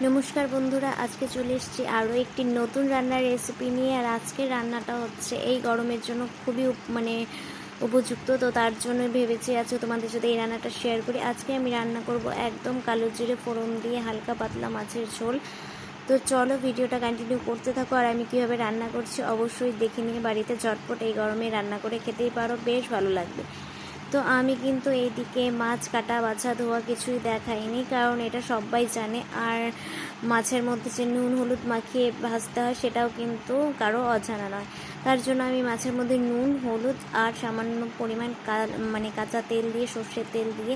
নমস্কার বন্ধুরা, আজকে চলে এসেছি আরও একটি নতুন রান্নার রেসিপি নিয়ে। আর আজকের রান্নাটা হচ্ছে এই গরমের জন্য খুবই উপযুক্ত। তো তার জন্য ভেবেছি আজকে তোমাদের সাথে এই রান্নাটা শেয়ার করি। আজকে আমি রান্না করব একদম কালো জিরে ফোড়ন দিয়ে হালকা পাতলা মাছের ঝোল। তো চলো ভিডিওটা কন্টিনিউ করতে থাকো। আর আমি কীভাবে রান্না করছি অবশ্যই দেখে নিয়ে বাড়িতে ঝটপট এই গরমে রান্না করে খেতেই পারো, বেশ ভালো লাগবে। তো আমি কিন্তু এইদিকে মাছ কাটা বাছা ধোয়া কিছুই দেখাইনি, কারণ এটা সবাই জানে। আর মাছের মধ্যে যে নুন হলুদ মাখিয়ে ভাজতে হয় সেটাও কিন্তু কারো অজানা নয়। তার জন্য আমি মাছের মধ্যে নুন হলুদ আর সামান্য পরিমাণ কাঁচা তেল দিয়ে, সর্ষের তেল দিয়ে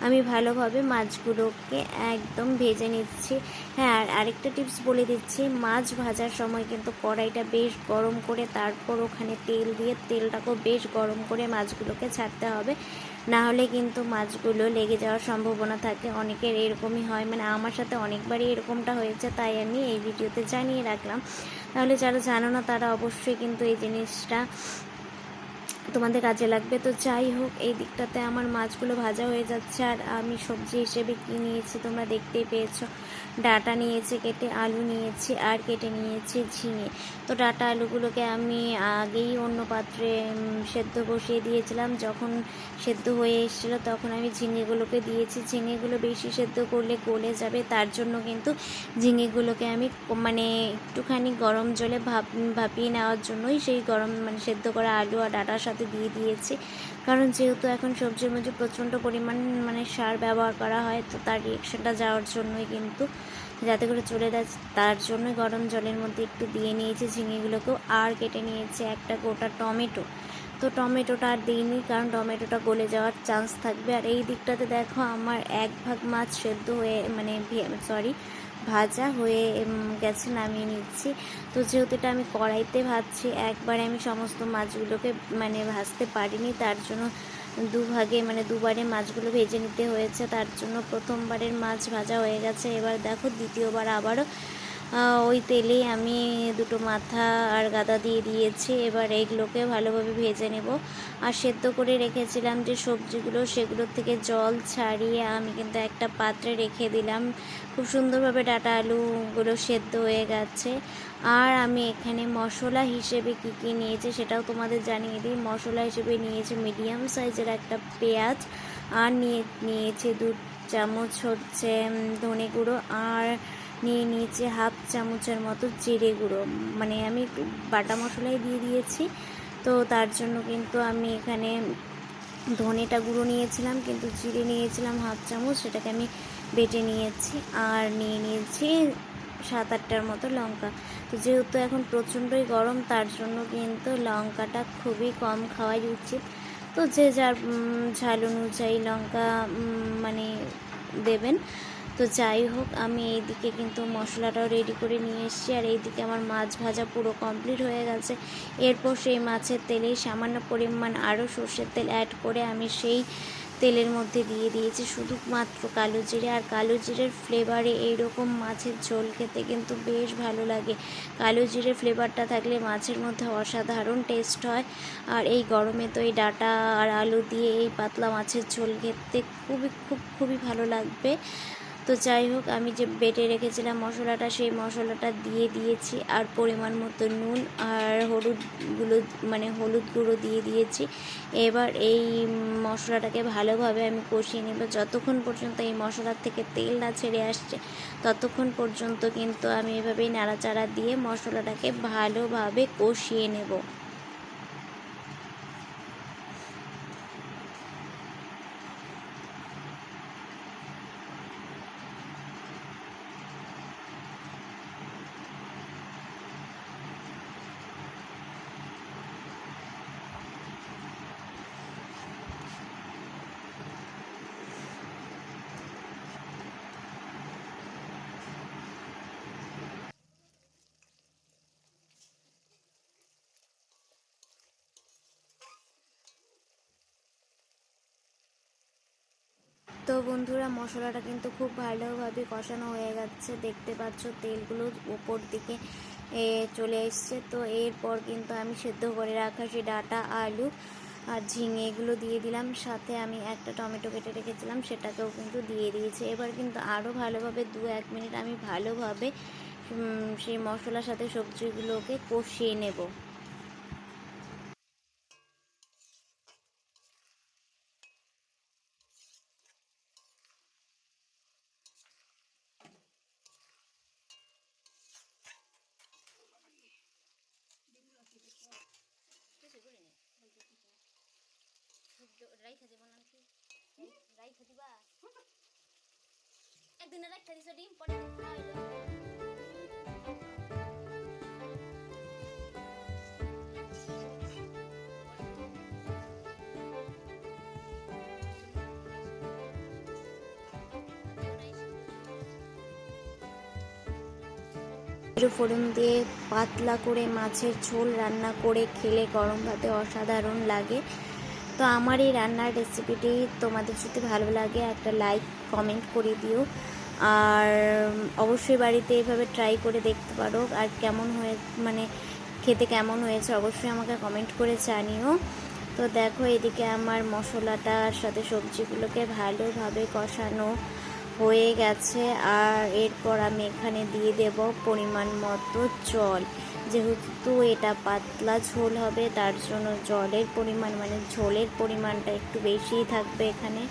আমি ভালোভাবে মাছগুলোকে একদম ভেজে নিচ্ছি। হ্যাঁ, আর আরেকটা টিপস বলে দিচ্ছি, মাছ ভাজার সময় কিন্তু কড়াইটা বেশ গরম করে তারপর ওখানে তেল দিয়ে তেলটাকেও বেশ গরম করে মাছগুলোকে ছাড়তে হবে, না হলে কিন্তু মাছগুলো লেগে যাওয়ার সম্ভাবনা থাকে। অনেকের এরকমই হয়, আমার সাথে অনেকবারই এরকমটা হয়েছে, তাই আমি এই ভিডিওতে জানিয়ে রাখলাম। তাহলে যারা জানো না তারা অবশ্যই কিন্তু এই জিনিসটা তোমাদের কাজে লাগবে। তো যাই হোক, এই দিকটাতে আমার মাছগুলো ভাজা হয়ে যাচ্ছে। আর আমি সবজি হিসেবে কী নিয়েছি তোমরা দেখতেই পেয়েছো, ডাঁটা নিয়েছি কেটে, আলু নিয়েছি আর কেটে নিয়েছি ঝিঙে। তো ডাঁটা আলুগুলোকে আমি আগেই অন্য পাত্রে সেদ্ধ বসিয়ে দিয়েছিলাম। যখন সেদ্ধ হয়ে এসেছিলো তখন আমি ঝিঙেগুলোকে দিয়েছি। ঝিঙেগুলো বেশি সেদ্ধ করলে গলে যাবে, তার জন্য কিন্তু ঝিঙেগুলোকে আমি একটুখানি গরম জলে ভাপিয়ে নেওয়ার জন্যই সেই গরম সেদ্ধ করা আলু আর ডাঁটার সাথে দিয়ে দিয়েছি। কারণ যেহেতু এখন সবজির মধ্যে প্রচণ্ড পরিমাণ সার ব্যবহার করা হয়, তো তার রিয়েকশনটা যাওয়ার জন্যই কিন্তু যাতে করে চলে যায়, তার জন্য গরম জলের মধ্যে একটু দিয়ে নিয়েছি ঝিঙেগুলোকেও। আর কেটে নিয়েছি একটা গোটা টমেটো। তো টমেটোটা আর দিইনি, কারণ টমেটোটা গলে যাওয়ার চান্স থাকবে। আর এই দিকটাতে দেখো আমার এক ভাগ মাছ সেদ্ধ হয়ে ভাজা হয়ে গেছে, নামিয়ে নিচ্ছি। তো যেহেতু এটা আমি কড়াইতে ভাজছি, একবারে আমি সমস্ত মাছগুলোকে ভাজতে পারিনি, তার জন্য দুবারে মাছগুলো ভেজে নিতে হয়েছে। তার জন্য প্রথমবারের মাছ ভাজা হয়ে গেছে, এবার দেখো দ্বিতীয়বার আবারও ওই তেলেই আমি দুটো মাথা আর গাদা দিয়ে দিয়েছি। এবার এগুলোকে ভালোভাবে ভেজে নেব। আর সেদ্ধ করে রেখেছিলাম যে সবজিগুলো, সেগুলোর থেকে জল ছাড়িয়ে আমি কিন্তু একটা পাত্রে রেখে দিলাম। খুব সুন্দরভাবে ডাঁটা আলুগুলো সেদ্ধ হয়ে গেছে। আর আমি এখানে মশলা হিসেবে কী কী নিয়েছি সেটাও তোমাদের জানিয়ে দিই। মশলা হিসেবে নিয়েছি মিডিয়াম সাইজের একটা পেঁয়াজ, আর নিয়েছি 2 চামচ হচ্ছে ধনে গুঁড়ো, আর নিয়েছি হাফ চামচের মতো জিরে গুঁড়ো। আমি বাটা মশলাই দিয়ে দিয়েছি। তো তার জন্য কিন্তু আমি এখানে ধনেটা গুঁড়ো নিয়েছিলাম, কিন্তু জিরে নিয়েছিলাম হাফ চামচ, সেটাকে আমি বেটে নিয়েছি। আর নিয়েছি 7-8টার মতো লঙ্কা। তো যেহেতু এখন প্রচণ্ডই গরম, তার জন্য কিন্তু লঙ্কাটা খুবই কম খাওয়াই উচিত। তো যে যার ঝাল অনুযায়ী লঙ্কা দেবেন। তো যাই হোক, আমি এইদিকে কিন্তু মশলাটাও রেডি করে নিয়ে এসেছি। আর এইদিকে আমার মাছ ভাজা পুরো কমপ্লিট হয়ে গেছে। এরপর সেই মাছের তেলেই সামান্য পরিমাণ আরও সর্ষের তেল অ্যাড করে আমি সেই তেলের মধ্যে দিয়ে দিয়েছি শুধুমাত্র কালো জিরে। আর কালো জিরের ফ্লেভারে এইরকম মাছের ঝোল খেতে কিন্তু বেশ ভালো লাগে। কালো জিরের ফ্লেভারটা থাকলে মাছের মধ্যে অসাধারণ টেস্ট হয়। আর এই গরমে তো এই ডাঁটা আর আলু দিয়ে এই পাতলা মাছের ঝোল খেতে খুবই ভালো লাগবে। তো যাই হোক, আমি যে বেটে রেখেছিলাম মশলাটা, সেই মশলাটা দিয়ে দিয়েছি। আর পরিমাণ মতো নুন আর হলুদ গুঁড়ো দিয়ে দিয়েছি। এবার এই মশলাটাকে ভালোভাবে আমি কষিয়ে নেব। যতক্ষণ পর্যন্ত এই মশলার থেকে তেল না ছেড়ে আসছে ততক্ষণ পর্যন্ত কিন্তু আমি এভাবেই নাড়াচাড়া দিয়ে মশলাটাকে ভালোভাবে কষিয়ে নেব। তো বন্ধুরা, মশলাটা কিন্তু খুব ভালোভাবে কষানো হয়ে গেছে, দেখতে পাচ্ছ তেলগুলো উপর দিকে চলে এসছে। তো এরপর কিন্তু আমি সেদ্ধ করে রাখা সেই ডাঁটা আলু আর ঝিঙে এগুলো দিয়ে দিলাম, সাথে আমি একটা টমেটো কেটে রেখেছিলাম সেটাকেও কিন্তু দিয়ে দিয়েছি। এবার কিন্তু আরও ভালোভাবে 2-1 মিনিট আমি ভালোভাবে সেই মশলার সাথে সবজিগুলোকে কষিয়ে নেব। একদিন রাখা দিছো ডিম পরে ফোড়ন দিয়ে পাতলা করে মাছের ঝোল রান্না করে খেলে গরম ভাতে অসাধারণ লাগে। তো আমার এই রান্নার রেসিপিটি তোমাদের যদি ভালো লাগে একটা লাইক কমেন্ট করে দিও, আর অবশ্যই বাড়িতে এইভাবে ট্রাই করে দেখতে পারো। আর কেমন হয়ে মানে খেতে কেমন হয়েছে অবশ্যই আমাকে কমেন্ট করে জানিও। তো দেখো এদিকে আমার মশলাটার সাথে সবজিগুলোকে ভালোভাবে কষানো হয়ে গেছে, আর এরপর আমি এখানে দিয়ে দেব পরিমাণ মতো জল। যেহেতু এটা পাতলা ঝোল হবে তার জন্য জলের পরিমাণ মানে ঝোলের পরিমাণটা একটু বেশিই থাকবে এখানে।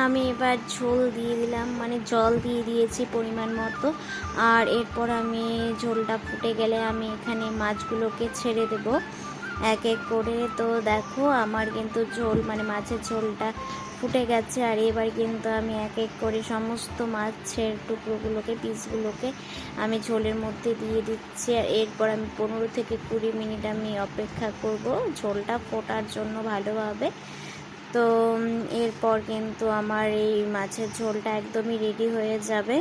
আমি এবার ঝোল দিয়ে দিলাম, মানে জল দিয়ে দিয়েছি পরিমাণ মতো। আর এরপর আমি ঝোলটা ফুটে গেলে আমি এখানে মাছগুলোকে ছেড়ে দেব এক এক করে। তো দেখো আমার কিন্তু ঝোল মানে মাছের ঝোলটা ফুটে গেছে, আর এবার কিন্তু আমি এক এক করে সমস্ত মাছের টুকরোগুলোকে পিসগুলোকে আমি ঝোলের মধ্যে দিয়ে দিচ্ছি। আর এরপর আমি 15 থেকে 20 মিনিট আমি অপেক্ষা করব ঝোলটা ফোটার জন্য ভালোভাবে। তো এরপর কিন্তু আমার এই মাছের ঝোলটা একদমই রেডি হয়ে যাবে।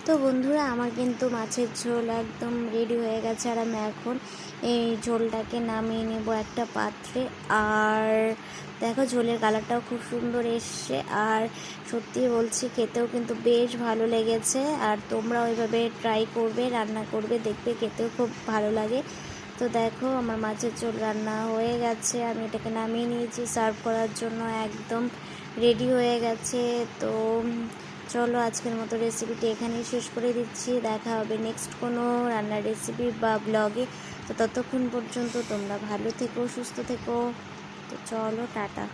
তো বন্ধুরা আমার কিন্তু মাছের ঝোল একদম রেডি হয়ে গেছে, আর আমি এখন এই ঝোলটাকে নামিয়ে নেব একটা পাত্রে। আর দেখো ঝোলের কালারটাও খুব সুন্দর এসছে, আর সত্যি বলছি খেতেও কিন্তু বেশ ভালো লেগেছে। আর তোমরা ওইভাবে ট্রাই করবে, রান্না করবে, দেখবে খেতেও খুব ভালো লাগে। তো দেখো আমার মাছের ঝোল রান্না হয়ে গেছে, আমি এটাকে নামিয়ে নিয়েছি সার্ভ করার জন্য, একদম রেডি হয়ে গেছে। তো চলো আজকের মতো রেসিপিটি এখানেই শেষ করে দিচ্ছি। দেখা হবে নেক্সট কোনো রান্নার রেসিপি বা ব্লগে। তো ততক্ষণ পর্যন্ত তোমরা ভালো থেকো, সুস্থ থেকো। তো চলো টাটা।